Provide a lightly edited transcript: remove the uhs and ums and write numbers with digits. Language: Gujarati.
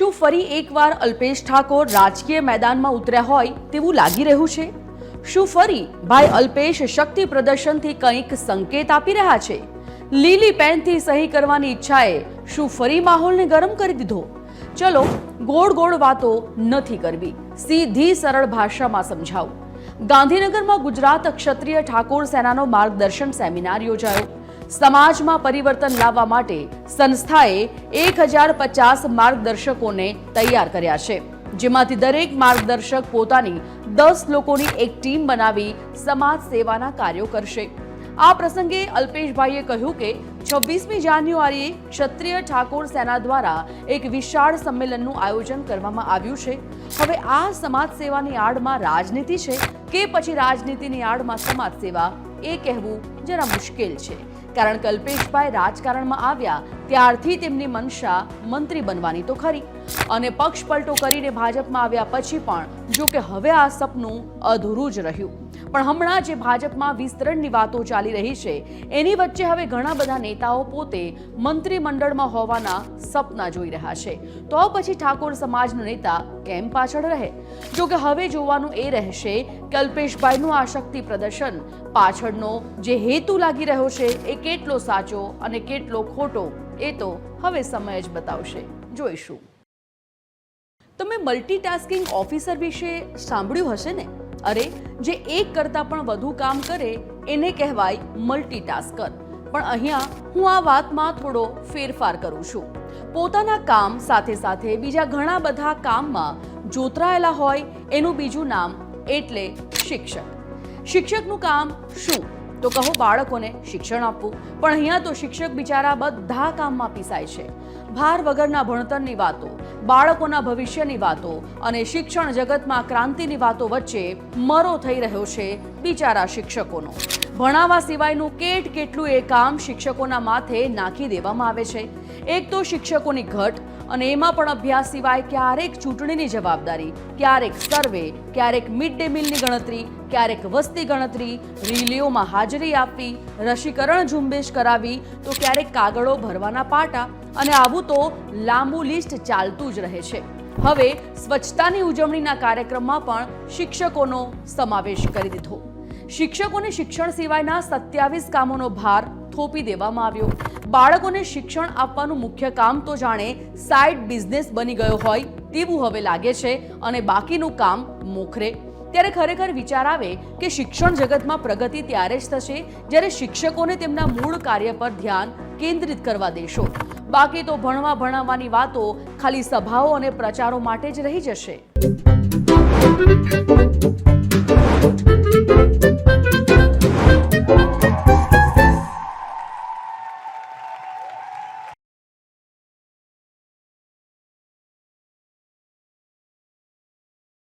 શું ફરી એકવાર અલ્પેશ ઠાકોર રાજકીય મેદાનમાં ઉતર્યા હોય તેવું લાગી રહ્યું છે? શું ફરી ભાઈ અલ્પેશ શક્તિ પ્રદર્શનથી કંઈક સંકેત આપી રહ્યા છે? લીલી પેનથી સહી કરવાની ઈચ્છાએ શું ફરી માહોલને ગરમ કરી દીધો? ચલો, ગોળ ગોળ વાતો નથી કરવી, સીધી સરળ ભાષામાં સમજાવું. ગાંધીનગરમાં ગુજરાત ક્ષત્રિય ઠાકોર સેનાનો માર્ગદર્શન સેમિનાર યોજાયો. સમાજમાં પરિવર્તન લાવવા માટે સંસ્થાએ 1050 માર્ગદર્શકોને તૈયાર કર્યા છે, જેમાંથી દરેક માર્ગદર્શક પોતાની 10 લોકોની એક ટીમ બનાવી સમાજ સેવાના કાર્યો કરશે. આ પ્રસંગે અલ્પેશભાઈએ કહ્યું કે 26મી જાન્યુઆરીએ ક્ષત્રિય ઠાકોર સેના દ્વારા એક વિશાળ સંમેલનનું આયોજન કરવામાં આવ્યું છે. હવે આ સમાજ સેવાની આડમાં રાજનીતિ છે કે પછી રાજનીતિની આડમાં સમાજ સેવા, એ કહેવું જરા મુશ્કેલ છે, કારણ કે અલ્પેશભાઈ રાજકારણમાં આવ્યા ત્યારથી તેમની મનસા મંત્રી બનવાની તો ખરી, અને પક્ષ પલટો કરીને ભાજપમાં આવ્યા પછી પણ જો કે હવે આ સપનું અધૂરું જ રહ્યું. પણ હમણાં જે ભાજપમાં વિસ્તરણની વાતો ચાલી રહી છે એની વચ્ચે હવે ઘણા બધા નેતાઓ પોતે મંત્રીમંડળમાં હોવાના સપના જોઈ રહ્યા છે. તો પછી ઠાકોર સમાજનો નેતા કેમ પાછળ રહે? જો કે હવે જોવાનું એ રહેશે કે અલ્પેશભાઈનું આ શક્તિ પ્રદર્શન પાછળનો જે હેતુ લાગી રહ્યો છે એ કેટલો સાચો અને કેટલો ખોટો, એ તો હવે સમય જ બતાવશે. જોઈશું. તમે મલ્ટીટાસ્કિંગ ઓફિસર વિશે સાંભળ્યું હશે ને? અરે, જે એક કરતાં પણ વધુ કામ કરે એને કહેવાય મલ્ટીટાસ્કર. પણ અહીંયા હું આ વાતમાં થોડો ફેરફાર કરું છું. પોતાના કામ સાથે સાથે બીજા ઘણા બધા કામમાં જોતરાયેલા હોય એનું બીજું નામ એટલે શિક્ષક. શિક્ષકનું કામ શું? તો કહો બાળકોને શિક્ષણ આપવું. પણ અહીંયા તો શિક્ષક બિચારા બધા કામમાં પીસાય છે. ભાર વગરના ભણતરની વાતો, બાળકોના ભવિષ્યની વાતો અને શિક્ષણ જગતમાં ક્રાંતિની વાતો વચ્ચે મરો થઈ રહ્યો છે બિચારા શિક્ષકોનો. ભણાવવા સિવાયનું કેટલું એ કામ શિક્ષકોના માથે નાખી દેવામાં આવે છે. એક તો શિક્ષકોની ઘટ, અને એમાં પણ અભ્યાસ સિવાય ક્યારેક ચૂંટણીની જવાબદારી, ક્યારેક સર્વે, ક્યારેક મિડ ડે મીલની ગણતરી, ક્યારેક વસ્તી ગણતરી, રેલીઓમાં હાજરી આપવી, રસીકરણ ઝુંબેશ કરાવી, તો ક્યારેક કાગળો ભરવાના પાટા, અને આવું તો લાંબુ લિસ્ટ ચાલતું જ રહે છે. હવે સ્વચ્છતાની ઉજવણીના કાર્યક્રમમાં પણ શિક્ષકોનો સમાવેશ કરી દીધો. શિક્ષકોને શિક્ષણ સિવાયના 27 કામોનો ભાર થોપી દેવામાં આવ્યો. બાળકોને શિક્ષણ આપવાનું મુખ્ય કામ તો જાણે સાઇડ બિઝનેસ બની ગયો હોય તેવું હવે લાગે છે, અને બાકીનું કામ મોખરે. ત્યારે ખરેખર વિચાર આવે કે શિક્ષણ જગતમાં પ્રગતિ ત્યારે જ થશે જ્યારે શિક્ષકોને તેમના મૂળ કાર્ય પર ધ્યાન કેન્દ્રિત કરવા દેશો. બાકી તો ભણાવવાની વાતો ખાલી સભાઓ અને પ્રચારો માટે જ રહી જશે.